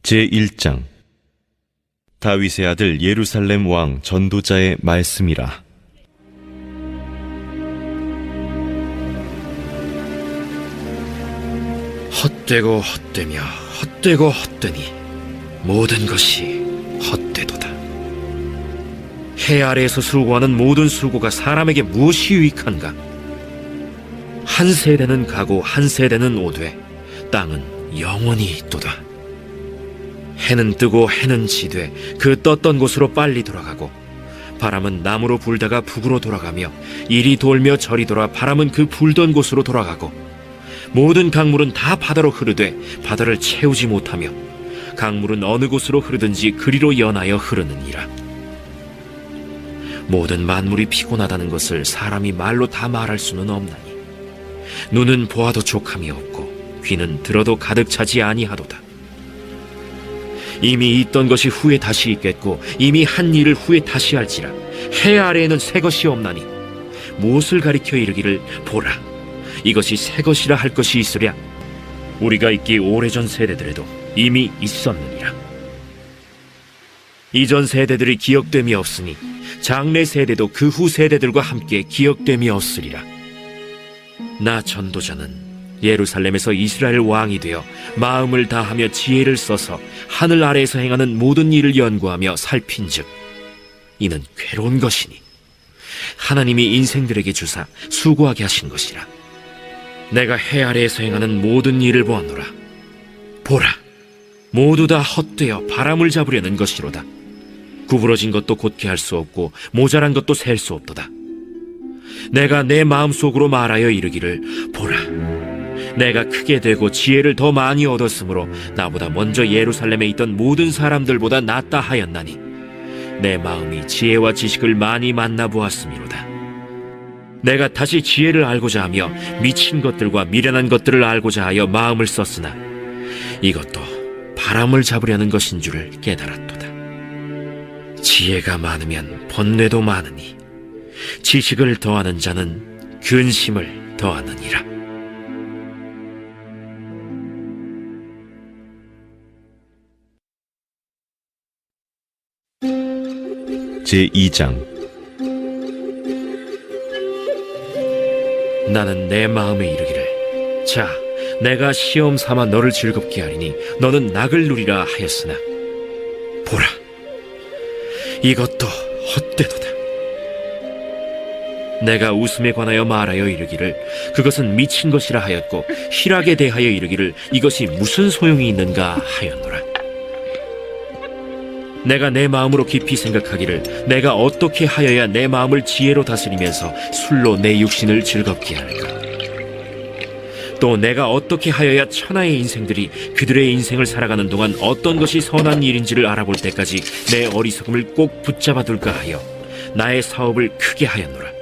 제1장. 다윗의 아들 예루살렘 왕 전도자의 말씀이라. 헛되고 헛되며 헛되고 헛되니 모든 것이 헛되도다. 해 아래에서 수고하는 모든 수고가 사람에게 무엇이 유익한가? 한 세대는 가고 한 세대는 오되 땅은 영원히 있도다. 해는 뜨고 해는 지되 그 떴던 곳으로 빨리 돌아가고, 바람은 남으로 불다가 북으로 돌아가며 이리 돌며 저리 돌아 바람은 그 불던 곳으로 돌아가고, 모든 강물은 다 바다로 흐르되 바다를 채우지 못하며 강물은 어느 곳으로 흐르든지 그리로 연하여 흐르느니라. 모든 만물이 피곤하다는 것을 사람이 말로 다 말할 수는 없나니, 눈은 보아도 족함이 없고 귀는 들어도 가득 차지 아니하도다. 이미 있던 것이 후에 다시 있겠고 이미 한 일을 후에 다시 할지라. 해 아래에는 새 것이 없나니 무엇을 가리켜 이르기를 보라, 이것이 새 것이라 할 것이 있으랴. 우리가 있기 오래전 세대들에도 이미 있었느니라. 이전 세대들이 기억됨이 없으니 장래 세대도 그 후 세대들과 함께 기억됨이 없으리라. 나 전도자는 예루살렘에서 이스라엘 왕이 되어 마음을 다하며 지혜를 써서 하늘 아래에서 행하는 모든 일을 연구하며 살핀즉 이는 괴로운 것이니 하나님이 인생들에게 주사 수고하게 하신 것이라. 내가 해 아래에서 행하는 모든 일을 보았노라. 보라, 모두 다 헛되어 바람을 잡으려는 것이로다. 구부러진 것도 곧게 할 수 없고 모자란 것도 셀 수 없도다. 내가 내 마음속으로 말하여 이르기를 보라, 내가 크게 되고 지혜를 더 많이 얻었으므로 나보다 먼저 예루살렘에 있던 모든 사람들보다 낫다 하였나니 내 마음이 지혜와 지식을 많이 만나보았음이로다. 내가 다시 지혜를 알고자 하며 미친 것들과 미련한 것들을 알고자 하여 마음을 썼으나 이것도 바람을 잡으려는 것인 줄을 깨달았도다. 지혜가 많으면 번뇌도 많으니 지식을 더하는 자는 근심을 더하느니라. 제2장. 나는 내 마음에 이르기를, 자, 내가 시험 삼아 너를 즐겁게 하리니 너는 낙을 누리라 하였으나 보라, 이것도 헛되도다. 내가 웃음에 관하여 말하여 이르기를 그것은 미친 것이라 하였고 희락에 대하여 이르기를 이것이 무슨 소용이 있는가 하였노라. 내가 내 마음으로 깊이 생각하기를 내가 어떻게 하여야 내 마음을 지혜로 다스리면서 술로 내 육신을 즐겁게 할까? 또 내가 어떻게 하여야 천하의 인생들이 그들의 인생을 살아가는 동안 어떤 것이 선한 일인지를 알아볼 때까지 내 어리석음을 꼭 붙잡아둘까 하여 나의 사업을 크게 하였노라.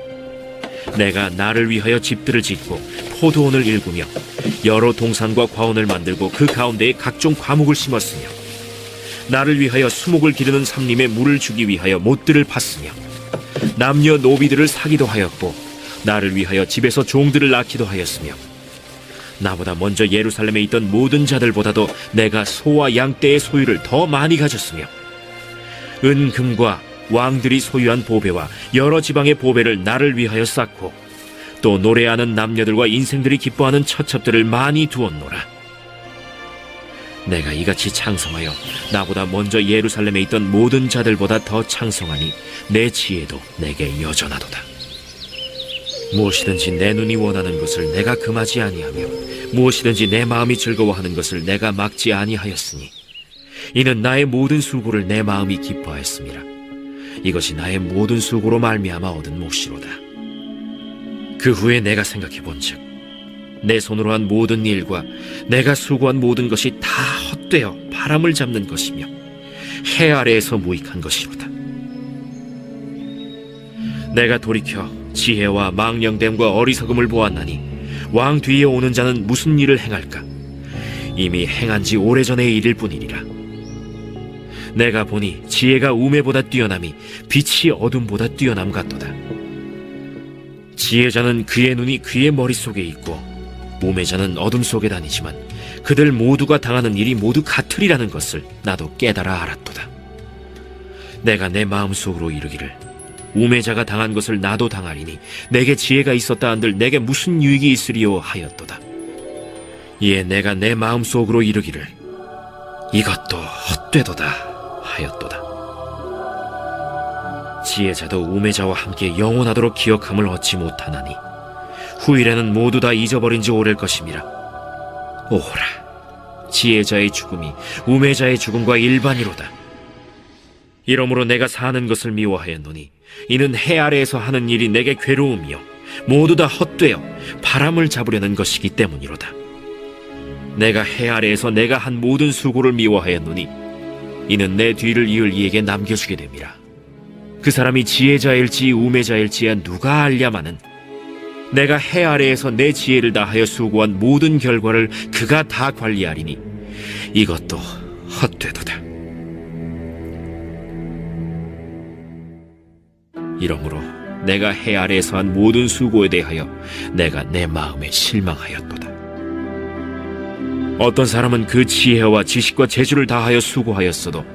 내가 나를 위하여 집들을 짓고 포도원을 일구며 여러 동산과 과원을 만들고 그 가운데에 각종 과목을 심었으며 나를 위하여 수목을 기르는 삼림에 물을 주기 위하여 못들을 팠으며 남녀 노비들을 사기도 하였고 나를 위하여 집에서 종들을 낳기도 하였으며 나보다 먼저 예루살렘에 있던 모든 자들보다도 내가 소와 양떼의 소유를 더 많이 가졌으며 은금과 왕들이 소유한 보배와 여러 지방의 보배를 나를 위하여 쌓고 또 노래하는 남녀들과 인생들이 기뻐하는 처첩들을 많이 두었노라. 내가 이같이 창성하여 나보다 먼저 예루살렘에 있던 모든 자들보다 더 창성하니 내 지혜도 내게 여전하도다. 무엇이든지 내 눈이 원하는 것을 내가 금하지 아니하며 무엇이든지 내 마음이 즐거워하는 것을 내가 막지 아니하였으니 이는 나의 모든 수고를 내 마음이 기뻐하였음이라. 이것이 나의 모든 수고로 말미암아 얻은 몫이로다. 그 후에 내가 생각해 본즉 내 손으로 한 모든 일과 내가 수고한 모든 것이 다 헛되어 바람을 잡는 것이며 해 아래에서 무익한 것이로다. 내가 돌이켜 지혜와 망령됨과 어리석음을 보았나니 왕 뒤에 오는 자는 무슨 일을 행할까? 이미 행한 지 오래전의 일일 뿐이니라. 내가 보니 지혜가 우매보다 뛰어남이 빛이 어둠보다 뛰어남 같도다. 지혜자는 그의 눈이 그의 머릿속에 있고 우매자는 어둠 속에 다니지만 그들 모두가 당하는 일이 모두 같으리라는 것을 나도 깨달아 알았도다. 내가 내 마음속으로 이르기를 우매자가 당한 것을 나도 당하리니 내게 지혜가 있었다 한들 내게 무슨 유익이 있으리요 하였도다. 이에 내가 내 마음속으로 이르기를 이것도 헛되도다 하였도다. 지혜자도 우매자와 함께 영원하도록 기억함을 얻지 못하나니 후일에는 모두 다 잊어버린 지 오래일 것임이라. 오호라, 지혜자의 죽음이 우매자의 죽음과 일반이로다. 이러므로 내가 사는 것을 미워하였노니 이는 해 아래에서 하는 일이 내게 괴로움이요 모두 다 헛되어 바람을 잡으려는 것이기 때문이로다. 내가 해 아래에서 내가 한 모든 수고를 미워하였노니 이는 내 뒤를 이을 이에게 남겨주게 됨이라. 그 사람이 지혜자일지 우매자일지야 누가 알랴마는 내가 해 아래에서 내 지혜를 다하여 수고한 모든 결과를 그가 다 관리하리니 이것도 헛되도다. 이러므로 내가 해 아래에서 한 모든 수고에 대하여 내가 내 마음에 실망하였도다. 어떤 사람은 그 지혜와 지식과 재주를 다하여 수고하였어도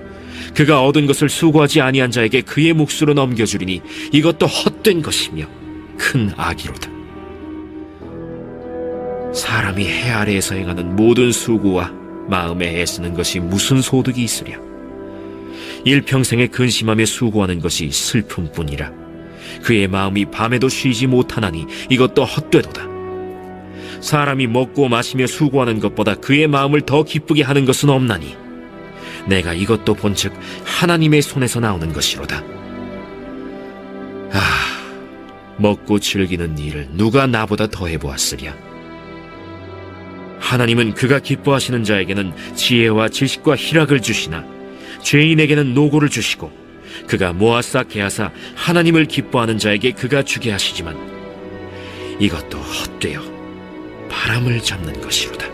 그가 얻은 것을 수고하지 아니한 자에게 그의 몫으로 넘겨주리니 이것도 헛된 것이며 큰 악이로다. 사람이 해 아래에서 행하는 모든 수고와 마음에 애쓰는 것이 무슨 소득이 있으랴. 일평생에 근심하며 수고하는 것이 슬픔뿐이라. 그의 마음이 밤에도 쉬지 못하나니 이것도 헛되도다. 사람이 먹고 마시며 수고하는 것보다 그의 마음을 더 기쁘게 하는 것은 없나니 내가 이것도 본즉 하나님의 손에서 나오는 것이로다. 먹고 즐기는 일을 누가 나보다 더 해보았으랴. 하나님은 그가 기뻐하시는 자에게는 지혜와 지식과 희락을 주시나 죄인에게는 노고를 주시고 그가 모아싸 개하사 하나님을 기뻐하는 자에게 그가 주게 하시지만 이것도 헛되어 바람을 잡는 것이로다.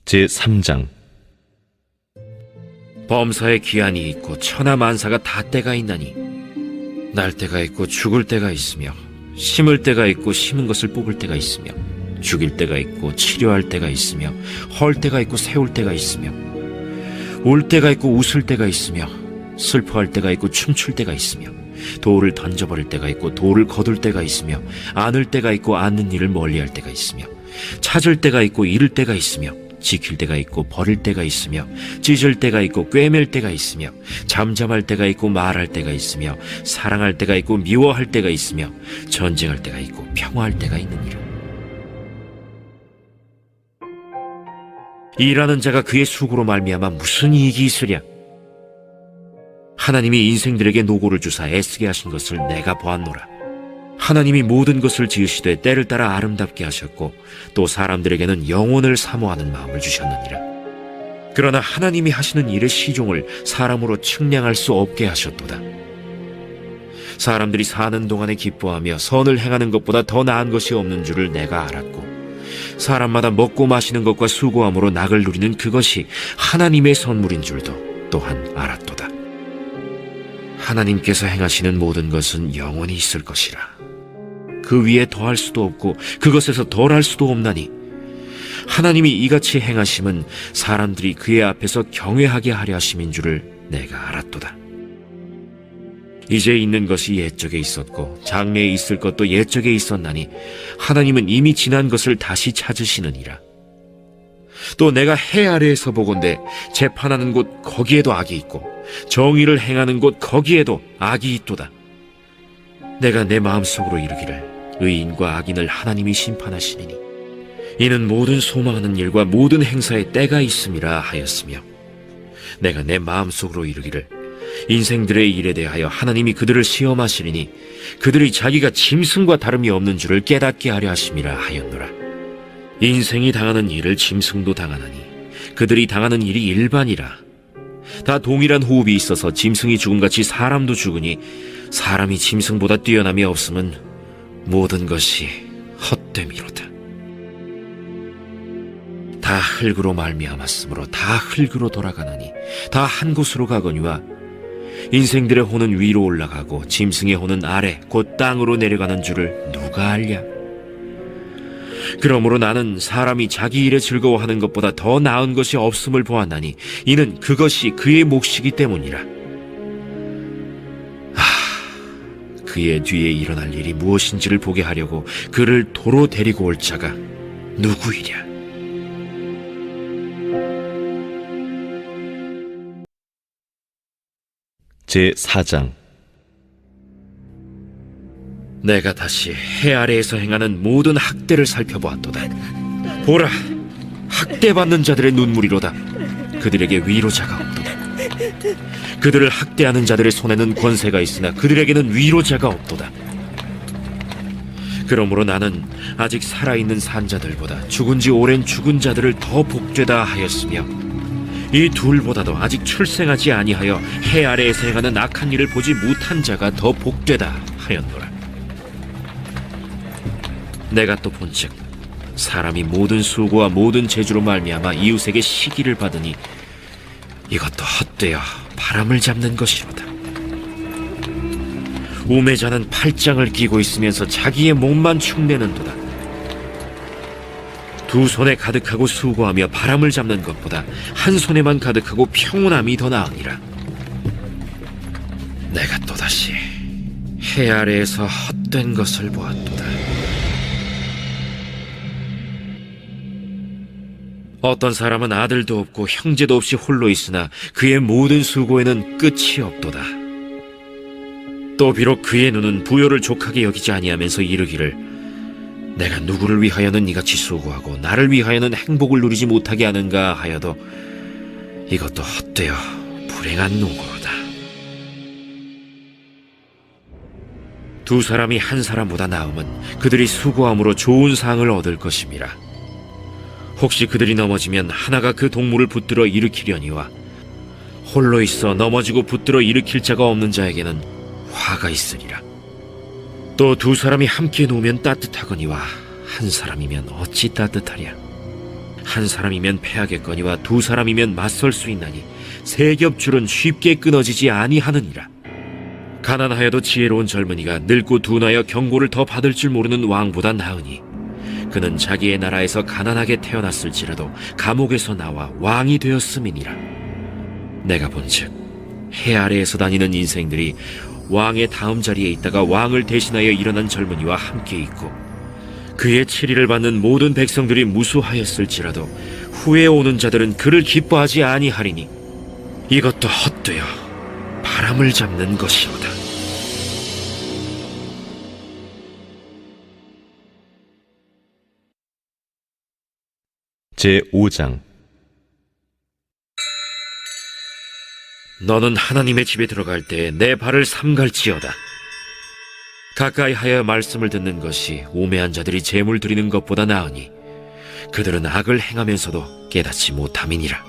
제3장. 범사에 기한이 있고 천하만사가 다 때가 있나니 날 때가 있고 죽을 때가 있으며 심을 때가 있고 심은 것을 뽑을 때가 있으며 죽일 때가 있고 치료할 때가 있으며 헐 때가 있고 세울 때가 있으며 울 때가 있고 웃을 때가 있으며 슬퍼할 때가 있고 춤출 때가 있으며 돌을 던져버릴 때가 있고 돌을 거둘 때가 있으며 안을 때가 있고 안는 일을 멀리할 때가 있으며 찾을 때가 있고 잃을 때가 있으며 지킬 때가 있고 버릴 때가 있으며 찢을 때가 있고 꿰맬 때가 있으며 잠잠할 때가 있고 말할 때가 있으며 사랑할 때가 있고 미워할 때가 있으며 전쟁할 때가 있고 평화할 때가 있느니라. 일하는 자가 그의 수고로 말미암아 무슨 이익이 있으랴. 하나님이 인생들에게 노고를 주사 애쓰게 하신 것을 내가 보았노라. 하나님이 모든 것을 지으시되 때를 따라 아름답게 하셨고 또 사람들에게는 영혼을 사모하는 마음을 주셨느니라. 그러나 하나님이 하시는 일의 시종을 사람으로 측량할 수 없게 하셨도다. 사람들이 사는 동안에 기뻐하며 선을 행하는 것보다 더 나은 것이 없는 줄을 내가 알았고 사람마다 먹고 마시는 것과 수고함으로 낙을 누리는 그것이 하나님의 선물인 줄도 또한 알았도다. 하나님께서 행하시는 모든 것은 영원히 있을 것이라. 그 위에 더할 수도 없고 그것에서 덜할 수도 없나니 하나님이 이같이 행하심은 사람들이 그의 앞에서 경외하게 하려 하심인 줄을 내가 알았도다. 이제 있는 것이 옛적에 있었고 장래에 있을 것도 옛적에 있었나니 하나님은 이미 지난 것을 다시 찾으시느니라. 또 내가 해 아래에서 보건대 재판하는 곳 거기에도 악이 있고 정의를 행하는 곳 거기에도 악이 있도다. 내가 내 마음속으로 이르기를 의인과 악인을 하나님이 심판하시리니 이는 모든 소망하는 일과 모든 행사에 때가 있음이라 하였으며 내가 내 마음속으로 이르기를 인생들의 일에 대하여 하나님이 그들을 시험하시리니 그들이 자기가 짐승과 다름이 없는 줄을 깨닫게 하려 하심이라 하였노라. 인생이 당하는 일을 짐승도 당하나니 그들이 당하는 일이 일반이라. 다 동일한 호흡이 있어서 짐승이 죽음같이 사람도 죽으니 사람이 짐승보다 뛰어남이 없음은 모든 것이 헛됨이로다. 다 흙으로 말미암았으므로 다 흙으로 돌아가나니 다 한 곳으로 가거니와 인생들의 호는 위로 올라가고 짐승의 호는 아래 곧 땅으로 내려가는 줄을 누가 알랴? 그러므로 나는 사람이 자기 일에 즐거워하는 것보다 더 나은 것이 없음을 보았나니 이는 그것이 그의 몫이기 때문이라. 그의 뒤에 일어날 일이 무엇인지를 보게 하려고 그를 도로 데리고 올 자가 누구이랴? 제4장. 내가 다시 해 아래에서 행하는 모든 학대를 살펴보았도다. 보라, 학대받는 자들의 눈물이로다. 그들에게 위로자가 없도다. 그들을 학대하는 자들의 손에는 권세가 있으나 그들에게는 위로자가 없도다. 그러므로 나는 아직 살아있는 산자들보다 죽은 지 오랜 죽은 자들을 더 복되다 하였으며 이 둘보다도 아직 출생하지 아니하여 해 아래에서 행하는 악한 일을 보지 못한 자가 더 복되다 하였노라. 내가 또 본즉 사람이 모든 수고와 모든 재주로 말미암아 이웃에게 시기를 받으니 이것도 헛되어 바람을 잡는 것이로다. 우매자는 팔짱을 끼고 있으면서 자기의 몸만 축내는도다. 두 손에 가득하고 수고하며 바람을 잡는 것보다 한 손에만 가득하고 평온함이 더 나으니라. 내가 또다시 해 아래에서 헛된 것을 보았도다. 어떤 사람은 아들도 없고 형제도 없이 홀로 있으나 그의 모든 수고에는 끝이 없도다. 또 비록 그의 눈은 부요를 족하게 여기지 아니하면서 이르기를 내가 누구를 위하여는 이같이 수고하고 나를 위하여는 행복을 누리지 못하게 하는가 하여도 이것도 헛되어 불행한 노고로다. 두 사람이 한 사람보다 나음은 그들이 수고함으로 좋은 상을 얻을 것임이라. 혹시 그들이 넘어지면 하나가 그 동물을 붙들어 일으키려니와 홀로 있어 넘어지고 붙들어 일으킬 자가 없는 자에게는 화가 있으리라. 또 두 사람이 함께 놓으면 따뜻하거니와 한 사람이면 어찌 따뜻하랴. 한 사람이면 패하겠거니와 두 사람이면 맞설 수 있나니 세 겹줄은 쉽게 끊어지지 아니하느니라. 가난하여도 지혜로운 젊은이가 늙고 둔하여 경고를 더 받을 줄 모르는 왕보다 나으니 그는 자기의 나라에서 가난하게 태어났을지라도 감옥에서 나와 왕이 되었음이니라. 내가 본즉 해 아래에서 다니는 인생들이 왕의 다음 자리에 있다가 왕을 대신하여 일어난 젊은이와 함께 있고 그의 치리를 받는 모든 백성들이 무수하였을지라도 후에 오는 자들은 그를 기뻐하지 아니하리니 이것도 헛되어 바람을 잡는 것이로다. 제5장. 너는 하나님의 집에 들어갈 때 내 발을 삼갈지어다. 가까이 하여 말씀을 듣는 것이 우매한 자들이 제물 드리는 것보다 나으니 그들은 악을 행하면서도 깨닫지 못함이니라.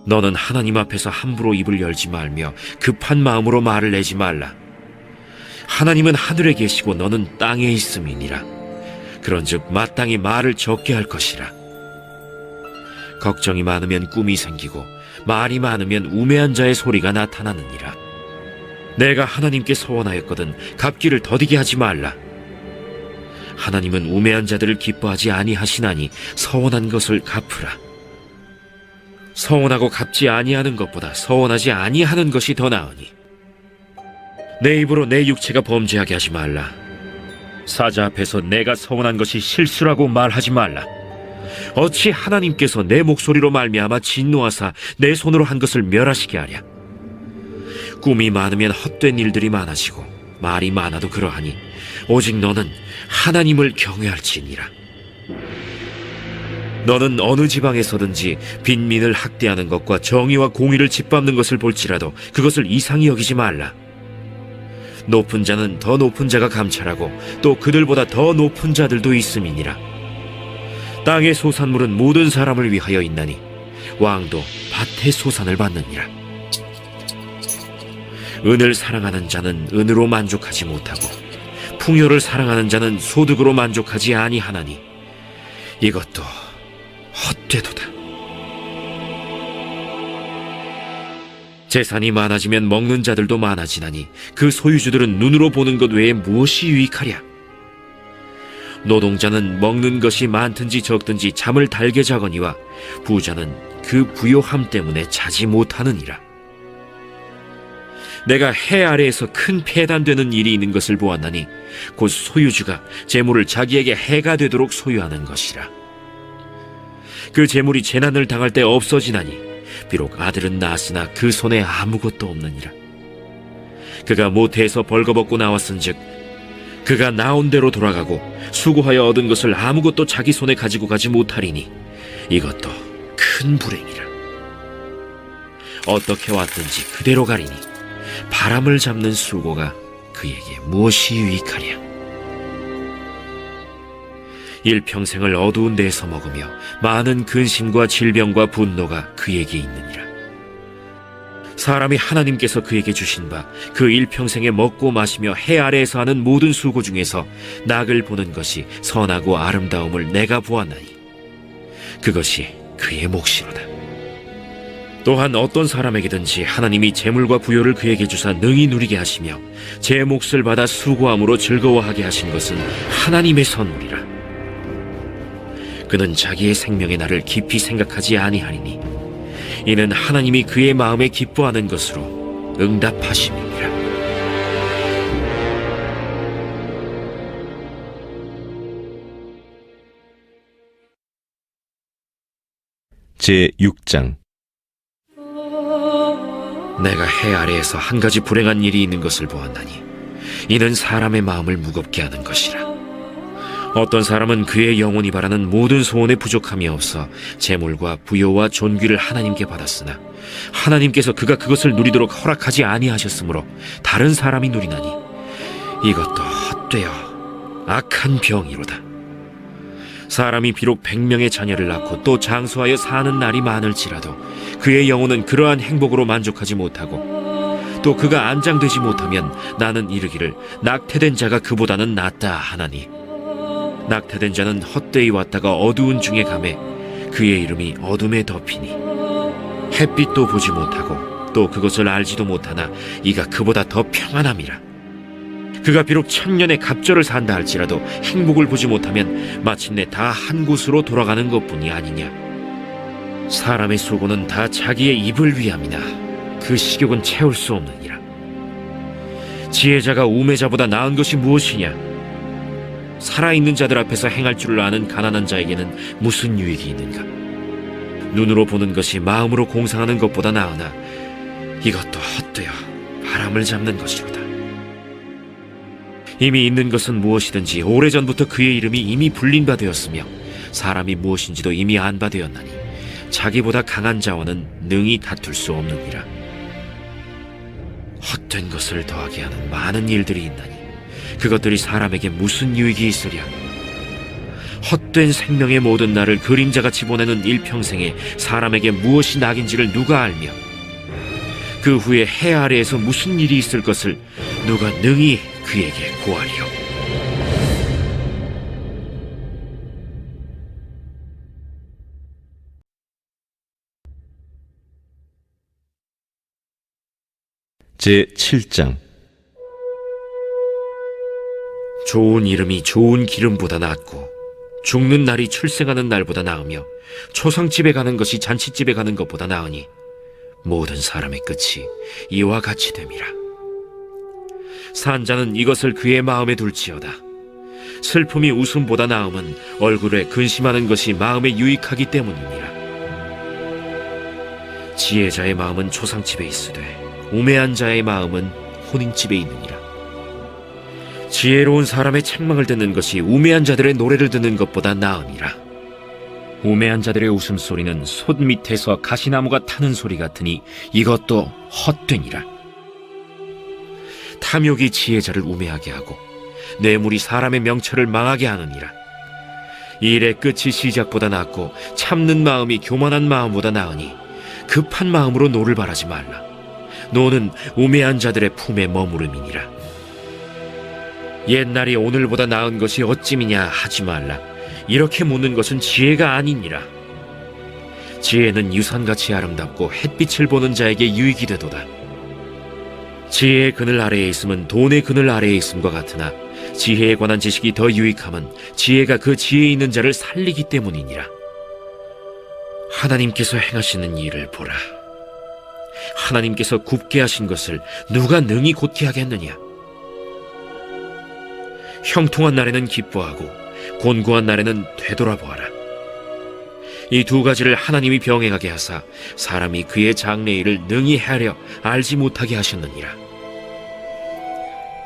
너는 하나님 앞에서 함부로 입을 열지 말며 급한 마음으로 말을 내지 말라. 하나님은 하늘에 계시고 너는 땅에 있음이니라. 그런즉 마땅히 말을 적게 할 것이라. 걱정이 많으면 꿈이 생기고 말이 많으면 우매한 자의 소리가 나타나느니라. 내가 하나님께 서원하였거든 갚기를 더디게 하지 말라. 하나님은 우매한 자들을 기뻐하지 아니하시나니 서원한 것을 갚으라. 서원하고 갚지 아니하는 것보다 서원하지 아니하는 것이 더 나으니 내 입으로 내 육체가 범죄하게 하지 말라. 사자 앞에서 내가 서원한 것이 실수라고 말하지 말라. 어찌 하나님께서 내 목소리로 말미암아 진노하사 내 손으로 한 것을 멸하시게 하랴. 꿈이 많으면 헛된 일들이 많아지고 말이 많아도 그러하니 오직 너는 하나님을 경외할지니라. 너는 어느 지방에서든지 빈민을 학대하는 것과 정의와 공의를 짓밟는 것을 볼지라도 그것을 이상히 여기지 말라. 높은 자는 더 높은 자가 감찰하고 또 그들보다 더 높은 자들도 있음이니라. 땅의 소산물은 모든 사람을 위하여 있나니 왕도 밭의 소산을 받느니라. 은을 사랑하는 자는 은으로 만족하지 못하고 풍요를 사랑하는 자는 소득으로 만족하지 아니하나니 이것도 헛되도다. 재산이 많아지면 먹는 자들도 많아지나니 그 소유주들은 눈으로 보는 것 외에 무엇이 유익하랴? 노동자는 먹는 것이 많든지 적든지 잠을 달게 자거니와 부자는 그 부요함 때문에 자지 못하느니라. 내가 해 아래에서 큰 폐단되는 일이 있는 것을 보았나니 곧 소유주가 재물을 자기에게 해가 되도록 소유하는 것이라. 그 재물이 재난을 당할 때 없어지나니 비록 아들은 낳았으나 그 손에 아무것도 없느니라. 그가 모태에서 벌거벗고 나왔은즉 그가 나온 대로 돌아가고 수고하여 얻은 것을 아무것도 자기 손에 가지고 가지 못하리니 이것도 큰 불행이라. 어떻게 왔든지 그대로 가리니 바람을 잡는 수고가 그에게 무엇이 유익하랴? 일평생을 어두운 데에서 먹으며 많은 근심과 질병과 분노가 그에게 있느니라. 사람이 하나님께서 그에게 주신 바 그 일평생에 먹고 마시며 해 아래에서 하는 모든 수고 중에서 낙을 보는 것이 선하고 아름다움을 내가 보았나니 그것이 그의 몫이로다. 또한 어떤 사람에게든지 하나님이 재물과 부요를 그에게 주사 능히 누리게 하시며 제 몫을 받아 수고함으로 즐거워하게 하신 것은 하나님의 선물이라. 그는 자기의 생명의 날을 깊이 생각하지 아니하리니 이는 하나님이 그의 마음에 기뻐하는 것으로 응답하심이니라. 제6장. 내가 해 아래에서 한 가지 불행한 일이 있는 것을 보았나니 이는 사람의 마음을 무겁게 하는 것이라. 어떤 사람은 그의 영혼이 바라는 모든 소원에 부족함이 없어 재물과 부요와 존귀를 하나님께 받았으나 하나님께서 그가 그것을 누리도록 허락하지 아니하셨으므로 다른 사람이 누리나니 이것도 헛되어 악한 병이로다. 사람이 비록 100명의 자녀를 낳고 또 장수하여 사는 날이 많을지라도 그의 영혼은 그러한 행복으로 만족하지 못하고 또 그가 안장되지 못하면 나는 이르기를 낙태된 자가 그보다는 낫다 하나니 낙태된 자는 헛되이 왔다가 어두운 중에 가매 그의 이름이 어둠에 덮이니 햇빛도 보지 못하고 또 그것을 알지도 못하나 이가 그보다 더 평안함이라. 그가 비록 1000년의 갑절을 산다 할지라도 행복을 보지 못하면 마침내 다 한 곳으로 돌아가는 것뿐이 아니냐. 사람의 수고는 다 자기의 입을 위함이나 그 식욕은 채울 수 없느니라. 지혜자가 우매자보다 나은 것이 무엇이냐? 살아있는 자들 앞에서 행할 줄을 아는 가난한 자에게는 무슨 유익이 있는가? 눈으로 보는 것이 마음으로 공상하는 것보다 나으나 이것도 헛되어 바람을 잡는 것이로다. 이미 있는 것은 무엇이든지 오래전부터 그의 이름이 이미 불린 바 되었으며 사람이 무엇인지도 이미 안 바 되었나니 자기보다 강한 자와는 능히 다툴 수 없느니라. 헛된 것을 더하게 하는 많은 일들이 있나니 그것들이 사람에게 무슨 유익이 있으랴? 헛된 생명의 모든 날을 그림자같이 보내는 일평생에 사람에게 무엇이 낙인지를 누가 알며 그 후에 해 아래에서 무슨 일이 있을 것을 누가 능히 그에게 고하리요? 제7장. 좋은 이름이 좋은 기름보다 낫고 죽는 날이 출생하는 날보다 나으며 초상집에 가는 것이 잔치집에 가는 것보다 나으니 모든 사람의 끝이 이와 같이 됨이라. 산자는 이것을 그의 마음에 둘지어다. 슬픔이 웃음보다 나음은 얼굴에 근심하는 것이 마음에 유익하기 때문이니라. 지혜자의 마음은 초상집에 있으되 우매한 자의 마음은 혼인집에 있느니라. 지혜로운 사람의 책망을 듣는 것이 우매한 자들의 노래를 듣는 것보다 나으니라. 우매한 자들의 웃음소리는 솥 밑에서 가시나무가 타는 소리 같으니 이것도 헛되니라. 탐욕이 지혜자를 우매하게 하고 뇌물이 사람의 명철을 망하게 하느니라. 일의 끝이 시작보다 낫고 참는 마음이 교만한 마음보다 나으니 급한 마음으로 노를 바라지 말라. 노는 우매한 자들의 품에 머무름이니라. 옛날이 오늘보다 나은 것이 어찌미냐 하지 말라. 이렇게 묻는 것은 지혜가 아니니라. 지혜는 유산같이 아름답고 햇빛을 보는 자에게 유익이 되도다. 지혜의 그늘 아래에 있음은 돈의 그늘 아래에 있음과 같으나 지혜에 관한 지식이 더 유익함은 지혜가 그 지혜에 있는 자를 살리기 때문이니라. 하나님께서 행하시는 일을 보라. 하나님께서 굽게 하신 것을 누가 능히 곧게 하겠느냐. 형통한 날에는 기뻐하고 곤고한 날에는 되돌아보아라. 이 두 가지를 하나님이 병행하게 하사 사람이 그의 장래일을 능히 헤아려 알지 못하게 하셨느니라.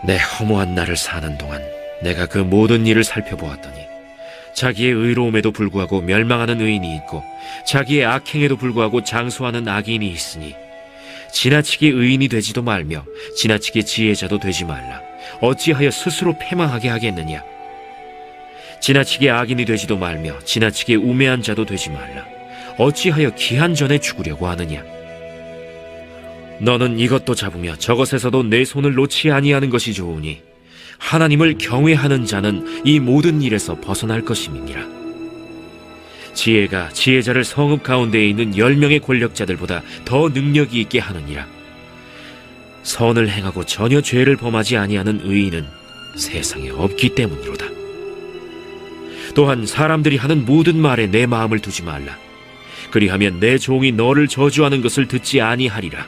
내 허무한 날을 사는 동안 내가 그 모든 일을 살펴보았더니 자기의 의로움에도 불구하고 멸망하는 의인이 있고 자기의 악행에도 불구하고 장수하는 악인이 있으니 지나치게 의인이 되지도 말며 지나치게 지혜자도 되지 말라. 어찌하여 스스로 패망하게 하겠느냐. 지나치게 악인이 되지도 말며 지나치게 우매한 자도 되지 말라. 어찌하여 기한 전에 죽으려고 하느냐. 너는 이것도 잡으며 저것에서도 내 손을 놓지 아니하는 것이 좋으니 하나님을 경외하는 자는 이 모든 일에서 벗어날 것임이니라. 지혜가 지혜자를 성읍 가운데에 있는 10명의 권력자들보다 더 능력이 있게 하느니라. 선을 행하고 전혀 죄를 범하지 아니하는 의인은 세상에 없기 때문이로다. 또한 사람들이 하는 모든 말에 내 마음을 두지 말라. 그리하면 내 종이 너를 저주하는 것을 듣지 아니하리라.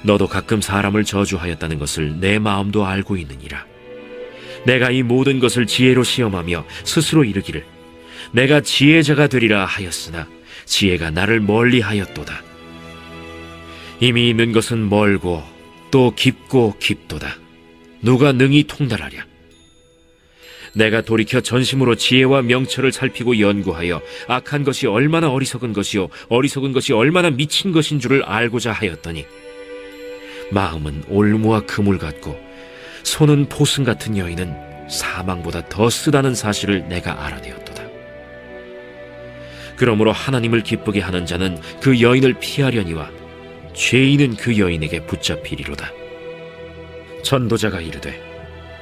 너도 가끔 사람을 저주하였다는 것을 내 마음도 알고 있느니라. 내가 이 모든 것을 지혜로 시험하며 스스로 이르기를 내가 지혜자가 되리라 하였으나 지혜가 나를 멀리하였도다. 이미 있는 것은 멀고 또 깊고 깊도다. 누가 능히 통달하랴. 내가 돌이켜 전심으로 지혜와 명철을 살피고 연구하여 악한 것이 얼마나 어리석은 것이요 어리석은 것이 얼마나 미친 것인 줄을 알고자 하였더니 마음은 올무와 그물 같고 손은 포승 같은 여인은 사망보다 더 쓰다는 사실을 내가 알아내었도다. 그러므로 하나님을 기쁘게 하는 자는 그 여인을 피하려니와 죄인은 그 여인에게 붙잡히리로다. 전도자가 이르되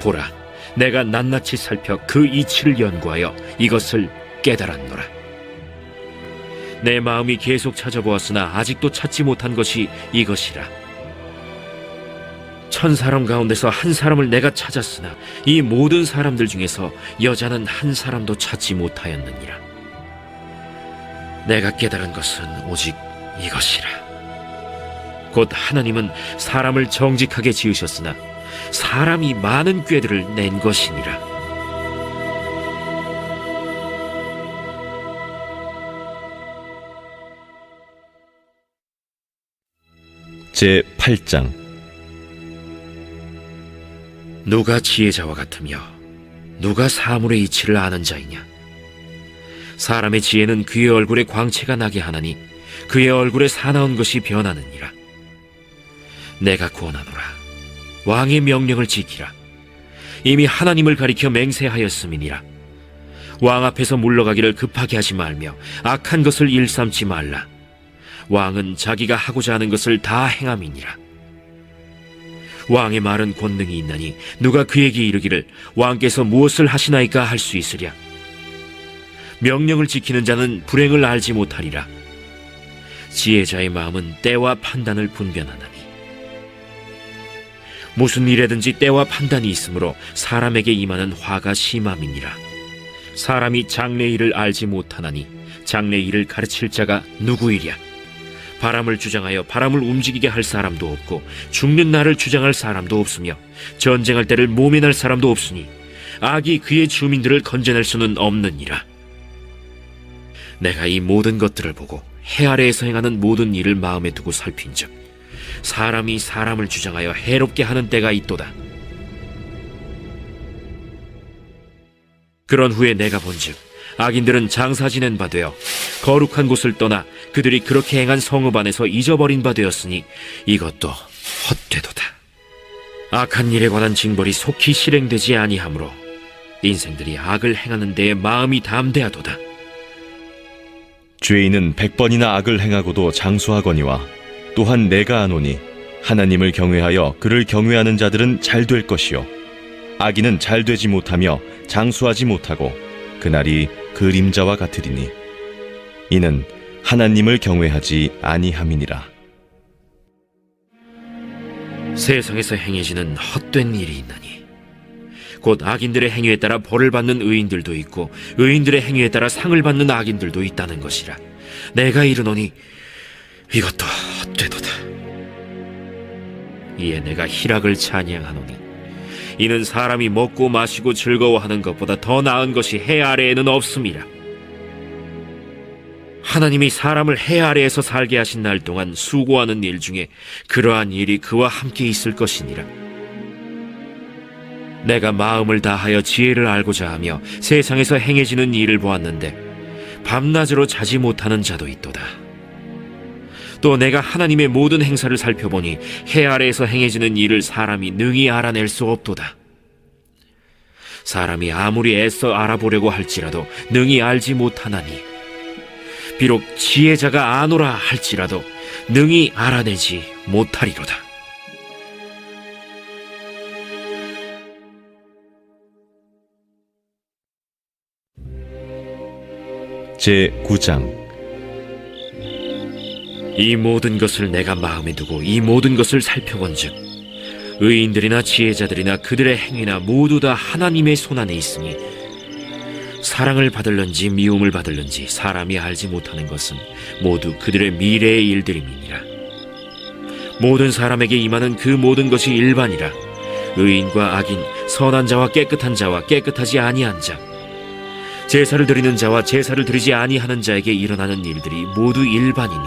보라, 내가 낱낱이 살펴 그 이치를 연구하여 이것을 깨달았노라. 내 마음이 계속 찾아보았으나 아직도 찾지 못한 것이 이것이라. 1000사람 가운데서 한 사람을 내가 찾았으나 이 모든 사람들 중에서 여자는 한 사람도 찾지 못하였느니라. 내가 깨달은 것은 오직 이것이라. 곧 하나님은 사람을 정직하게 지으셨으나 사람이 많은 꾀들을 낸 것이니라. 제 8장. 누가 지혜자와 같으며 누가 사물의 이치를 아는 자이냐. 사람의 지혜는 그의 얼굴에 광채가 나게 하나니 그의 얼굴에 사나운 것이 변하느니라. 내가 구원하노라. 왕의 명령을 지키라. 이미 하나님을 가리켜 맹세하였음이니라. 왕 앞에서 물러가기를 급하게 하지 말며 악한 것을 일삼지 말라. 왕은 자기가 하고자 하는 것을 다 행함이니라. 왕의 말은 권능이 있나니 누가 그에게 이르기를 왕께서 무엇을 하시나이까 할 수 있으랴. 명령을 지키는 자는 불행을 알지 못하리라. 지혜자의 마음은 때와 판단을 분별하나니 무슨 일에든지 때와 판단이 있으므로 사람에게 임하는 화가 심함이니라. 사람이 장래일을 알지 못하나니 장래일을 가르칠 자가 누구이랴. 바람을 주장하여 바람을 움직이게 할 사람도 없고 죽는 날을 주장할 사람도 없으며 전쟁할 때를 모면할 사람도 없으니 악이 그의 주민들을 건져낼 수는 없느니라. 내가 이 모든 것들을 보고 해 아래에서 행하는 모든 일을 마음에 두고 살핀즉 사람이 사람을 주장하여 해롭게 하는 때가 있도다. 그런 후에 내가 본즉 악인들은 장사 지낸 바 되어 거룩한 곳을 떠나 그들이 그렇게 행한 성읍 안에서 잊어버린 바 되었으니 이것도 헛되도다. 악한 일에 관한 징벌이 속히 실행되지 아니하므로 인생들이 악을 행하는 데에 마음이 담대하도다. 죄인은 100번이나 악을 행하고도 장수하거니와 또한 내가 아노니 하나님을 경외하여 그를 경외하는 자들은 잘 될 것이요 악인은 잘 되지 못하며 장수하지 못하고 그날이 그림자와 같으리니 이는 하나님을 경외하지 아니함이니라. 세상에서 행해지는 헛된 일이 있나니 곧 악인들의 행위에 따라 벌을 받는 의인들도 있고 의인들의 행위에 따라 상을 받는 악인들도 있다는 것이라. 내가 이르노니 이것도 헛되도다. 이에 내가 희락을 찬양하노니 이는 사람이 먹고 마시고 즐거워하는 것보다 더 나은 것이 해 아래에는 없음이라. 하나님이 사람을 해 아래에서 살게 하신 날 동안 수고하는 일 중에 그러한 일이 그와 함께 있을 것이니라. 내가 마음을 다하여 지혜를 알고자 하며 세상에서 행해지는 일을 보았는데 밤낮으로 자지 못하는 자도 있도다. 또 내가 하나님의 모든 행사를 살펴보니 해 아래에서 행해지는 일을 사람이 능히 알아낼 수 없도다. 사람이 아무리 애써 알아보려고 할지라도 능히 알지 못하나니 비록 지혜자가 아노라 할지라도 능히 알아내지 못하리로다. 제9장. 이 모든 것을 내가 마음에 두고 이 모든 것을 살펴본즉 의인들이나 지혜자들이나 그들의 행위나 모두 다 하나님의 손안에 있으니 사랑을 받을런지 미움을 받을런지 사람이 알지 못하는 것은 모두 그들의 미래의 일들임이니라. 모든 사람에게 임하는 그 모든 것이 일반이라. 의인과 악인, 선한 자와 깨끗한 자와 깨끗하지 아니한 자, 제사를 드리는 자와 제사를 드리지 아니하는 자에게 일어나는 일들이 모두 일반이니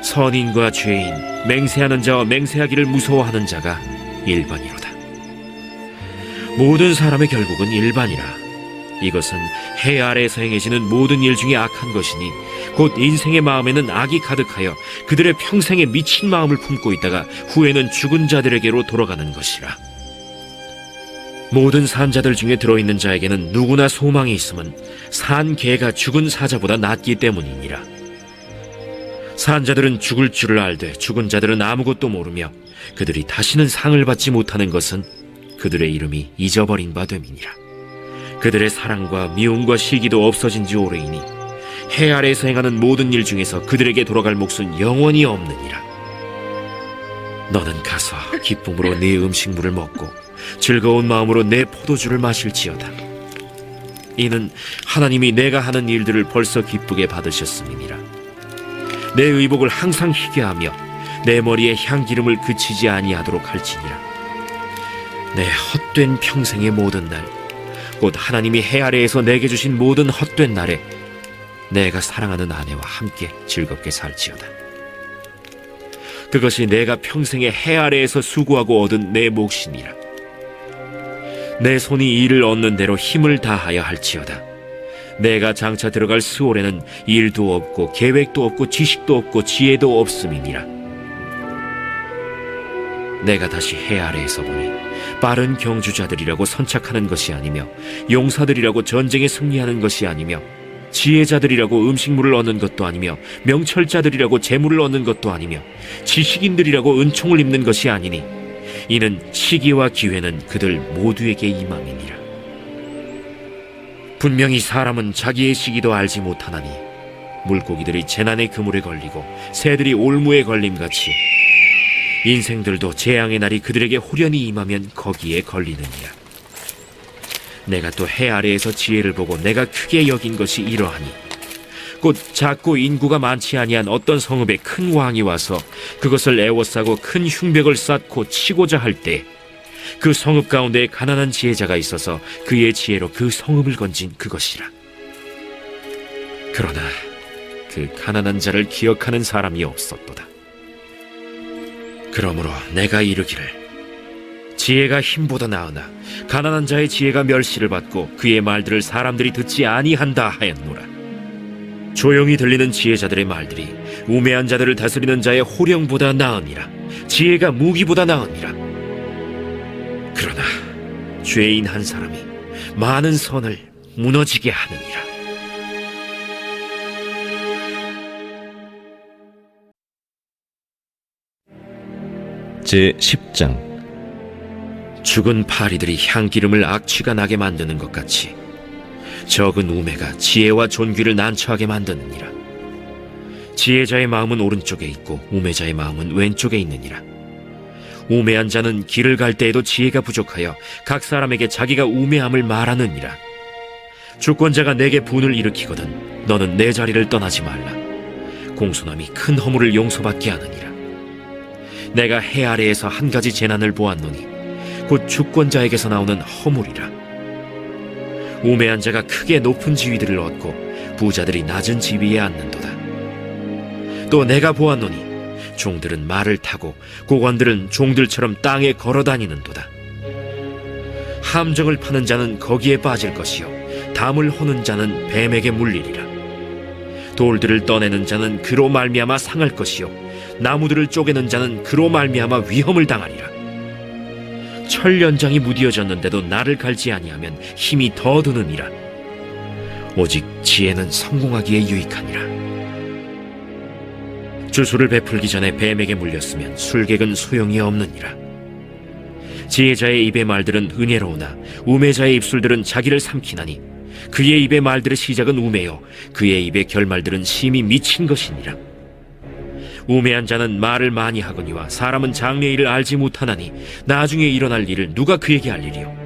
선인과 죄인, 맹세하는 자와 맹세하기를 무서워하는 자가 일반이로다. 모든 사람의 결국은 일반이라. 이것은 해 아래에서 행해지는 모든 일 중에 악한 것이니 곧 인생의 마음에는 악이 가득하여 그들의 평생에 미친 마음을 품고 있다가 후에는 죽은 자들에게로 돌아가는 것이라. 모든 산자들 중에 들어있는 자에게는 누구나 소망이 있음은 산 개가 죽은 사자보다 낫기 때문이니라. 산자들은 죽을 줄을 알되 죽은 자들은 아무것도 모르며 그들이 다시는 상을 받지 못하는 것은 그들의 이름이 잊어버린 바 됨이니라. 그들의 사랑과 미움과 시기도 없어진 지 오래이니 해 아래에서 행하는 모든 일 중에서 그들에게 돌아갈 몫은 영원히 없느니라. 너는 가서 기쁨으로 네 음식물을 먹고 즐거운 마음으로 내 포도주를 마실지어다. 이는 하나님이 내가 하는 일들을 벌써 기쁘게 받으셨음이니라. 내 의복을 항상 희게 하며 내 머리에 향기름을 그치지 아니하도록 할지니라. 내 헛된 평생의 모든 날 곧 하나님이 해 아래에서 내게 주신 모든 헛된 날에 내가 사랑하는 아내와 함께 즐겁게 살지어다. 그것이 내가 평생에 해 아래에서 수고하고 얻은 내 몫이니라. 내 손이 일을 얻는 대로 힘을 다하여 할지어다. 내가 장차 들어갈 스올에는 일도 없고 계획도 없고 지식도 없고 지혜도 없음이니라. 내가 다시 해 아래에서 보니 빠른 경주자들이라고 선착하는 것이 아니며 용사들이라고 전쟁에 승리하는 것이 아니며 지혜자들이라고 음식물을 얻는 것도 아니며 명철자들이라고 재물을 얻는 것도 아니며 지식인들이라고 은총을 입는 것이 아니니 이는 시기와 기회는 그들 모두에게 임함이니라. 분명히 사람은 자기의 시기도 알지 못하나니 물고기들이 재난의 그물에 걸리고 새들이 올무에 걸림같이 인생들도 재앙의 날이 그들에게 호련히 임하면 거기에 걸리느니라. 내가 또 해 아래에서 지혜를 보고 내가 크게 여긴 것이 이러하니 곧 작고 인구가 많지 아니한 어떤 성읍에 큰 왕이 와서 그것을 애워싸고 큰 흉벽을 쌓고 치고자 할 때 그 성읍 가운데 가난한 지혜자가 있어서 그의 지혜로 그 성읍을 건진 그것이라. 그러나 그 가난한 자를 기억하는 사람이 없었도다. 그러므로 내가 이르기를 지혜가 힘보다 나으나 가난한 자의 지혜가 멸시를 받고 그의 말들을 사람들이 듣지 아니한다 하였노라. 조용히 들리는 지혜자들의 말들이 우매한 자들을 다스리는 자의 호령보다 나으니라. 지혜가 무기보다 나으니라. 그러나 죄인 한 사람이 많은 선을 무너지게 하느니라. 제10장. 죽은 파리들이 향기름을 악취가 나게 만드는 것 같이 적은 우매가 지혜와 존귀를 난처하게 만드느니라. 지혜자의 마음은 오른쪽에 있고 우매자의 마음은 왼쪽에 있느니라. 우매한 자는 길을 갈 때에도 지혜가 부족하여 각 사람에게 자기가 우매함을 말하느니라. 주권자가 내게 분을 일으키거든 너는 내 자리를 떠나지 말라. 공손함이 큰 허물을 용서받게 하느니라. 내가 해 아래에서 한 가지 재난을 보았노니 곧 주권자에게서 나오는 허물이라. 우매한 자가 크게 높은 지위들을 얻고 부자들이 낮은 지위에 앉는도다. 또 내가 보았노니 종들은 말을 타고 고관들은 종들처럼 땅에 걸어 다니는도다. 함정을 파는 자는 거기에 빠질 것이요 담을 허는 자는 뱀에게 물리리라. 돌들을 떠내는 자는 그로 말미암아 상할 것이요 나무들을 쪼개는 자는 그로 말미암아 위험을 당하리라. 철 연장이 무디어졌는데도 나를 갈지 아니하면 힘이 더 드느니라. 오직 지혜는 성공하기에 유익하니라. 주술을 베풀기 전에 뱀에게 물렸으면 술객은 소용이 없느니라. 지혜자의 입의 말들은 은혜로우나 우매자의 입술들은 자기를 삼키나니 그의 입의 말들의 시작은 우매요 그의 입의 결말들은 심히 미친 것이니라. 우매한 자는 말을 많이 하거니와 사람은 장래의 일을 알지 못하나니 나중에 일어날 일을 누가 그에게 알리리요.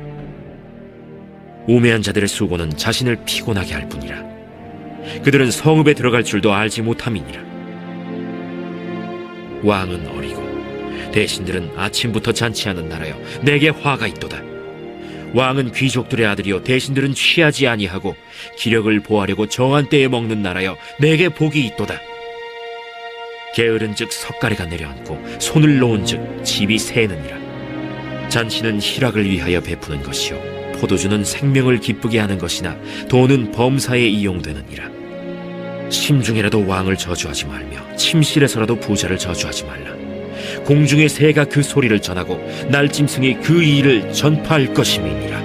우매한 자들의 수고는 자신을 피곤하게 할 뿐이라. 그들은 성읍에 들어갈 줄도 알지 못함이니라. 왕은 어리고 대신들은 아침부터 잔치하는 나라여 내게 화가 있도다. 왕은 귀족들의 아들이요 대신들은 취하지 아니하고 기력을 보하려고 정한 때에 먹는 나라여 내게 복이 있도다. 게으른즉 석가래가 내려앉고 손을 놓은즉 집이 새느니라. 잔치는 희락을 위하여 베푸는 것이요 포도주는 생명을 기쁘게 하는 것이나 돈은 범사에 이용되느니라. 심중에라도 왕을 저주하지 말며 침실에서라도 부자를 저주하지 말라. 공중의 새가 그 소리를 전하고 날짐승이 그 일을 전파할 것임이니라.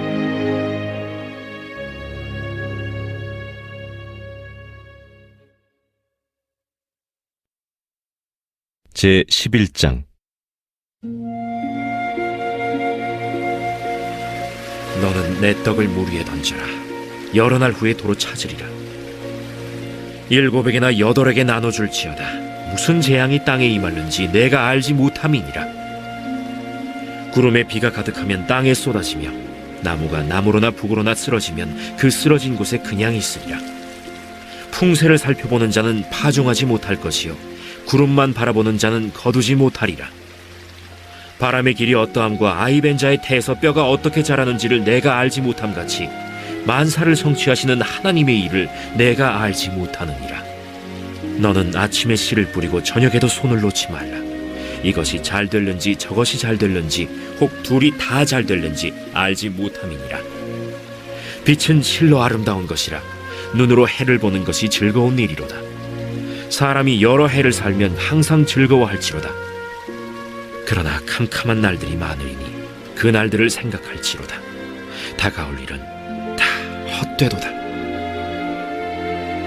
제 11장. 너는 내 떡을 물 위에 던져라. 여러 날 후에 도로 찾으리라. 7에게나 8에게 나눠줄지어다. 무슨 재앙이 땅에 임하는지 내가 알지 못함이니라. 구름에 비가 가득하면 땅에 쏟아지며 나무가 나무로나 북으로나 쓰러지면 그 쓰러진 곳에 그냥 있으리라. 풍세를 살펴보는 자는 파종하지 못할 것이요 구름만 바라보는 자는 거두지 못하리라. 바람의 길이 어떠함과 아이벤자의 태에서 뼈가 어떻게 자라는지를 내가 알지 못함같이 만사를 성취하시는 하나님의 일을 내가 알지 못하느니라. 너는 아침에 씨를 뿌리고 저녁에도 손을 놓지 말라. 이것이 잘 될는지 저것이 잘 될는지 혹 둘이 다 잘 될는지 알지 못함이니라. 빛은 실로 아름다운 것이라. 눈으로 해를 보는 것이 즐거운 일이로다. 사람이 여러 해를 살면 항상 즐거워할지로다. 그러나 캄캄한 날들이 많으리니 그 날들을 생각할지로다. 다가올 일은 다 헛되도다.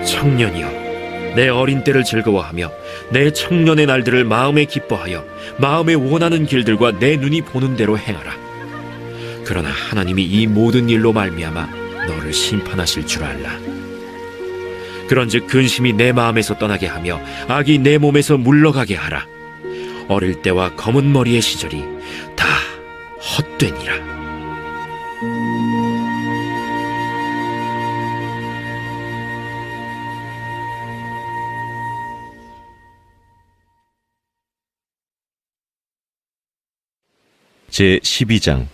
청년이여, 내 어린 때를 즐거워하며 내 청년의 날들을 마음에 기뻐하여 마음에 원하는 길들과 내 눈이 보는 대로 행하라. 그러나 하나님이 이 모든 일로 말미암아 너를 심판하실 줄 알라. 그런즉 근심이 내 마음에서 떠나게 하며 악이 내 몸에서 물러가게 하라. 어릴 때와 검은 머리의 시절이 다 헛되니라. 제 12장.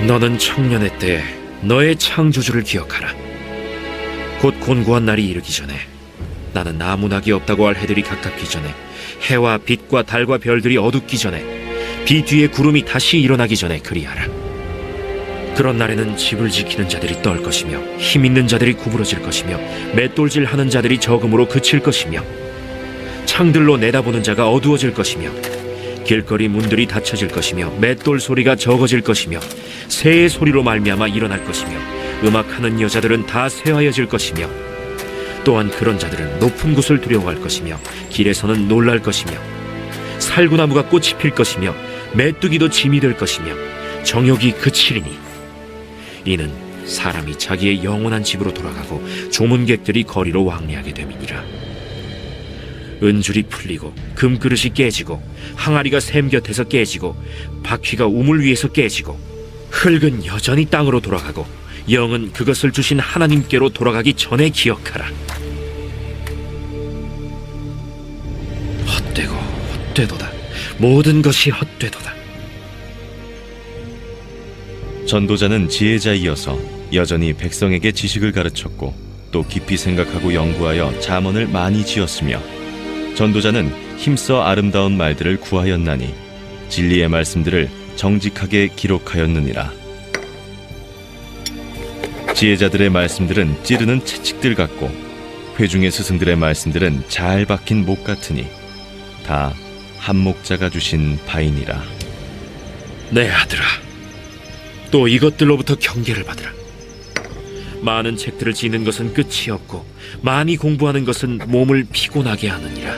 너는 청년의 때 너의 창조주를 기억하라. 곧 곤고한 날이 이르기 전에 나는 아무 낙이 없다고 할 해들이 가깝기 전에 해와 빛과 달과 별들이 어둡기 전에 비 뒤에 구름이 다시 일어나기 전에 그리하라. 그런 날에는 집을 지키는 자들이 떨 것이며 힘 있는 자들이 구부러질 것이며 맷돌질하는 자들이 적음으로 그칠 것이며 창들로 내다보는 자가 어두워질 것이며 길거리 문들이 닫혀질 것이며 맷돌 소리가 적어질 것이며 새의 소리로 말미암아 일어날 것이며 음악하는 여자들은 다 쇠하여질 것이며 또한 그런 자들은 높은 곳을 두려워할 것이며 길에서는 놀랄 것이며 살구나무가 꽃이 필 것이며 메뚜기도 짐이 될 것이며 정욕이 그치리니 이는 사람이 자기의 영원한 집으로 돌아가고 조문객들이 거리로 왕래하게 됨이니라. 은줄이 풀리고 금그릇이 깨지고 항아리가 샘 곁에서 깨지고 바퀴가 우물 위에서 깨지고 흙은 여전히 땅으로 돌아가고 영은 그것을 주신 하나님께로 돌아가기 전에 기억하라. 헛되고 헛되도다. 모든 것이 헛되도다. 전도자는 지혜자이어서 여전히 백성에게 지식을 가르쳤고 또 깊이 생각하고 연구하여 잠언을 많이 지었으며 전도자는 힘써 아름다운 말들을 구하였나니 진리의 말씀들을 정직하게 기록하였느니라. 지혜자들의 말씀들은 찌르는 채찍들 같고 회중의 스승들의 말씀들은 잘 박힌 목 같으니 다 한 목자가 주신 바이니라. 내 아들아, 또 이것들로부터 경계를 받으라. 많은 책들을 지는 것은 끝이 없고 많이 공부하는 것은 몸을 피곤하게 하느니라.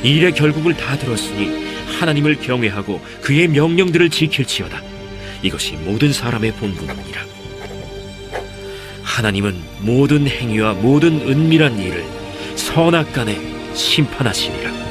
일의 결국을 다 들었으니 하나님을 경외하고 그의 명령들을 지킬지어다. 이것이 모든 사람의 본분이니라. 하나님은 모든 행위와 모든 은밀한 일을 선악간에 심판하시니라.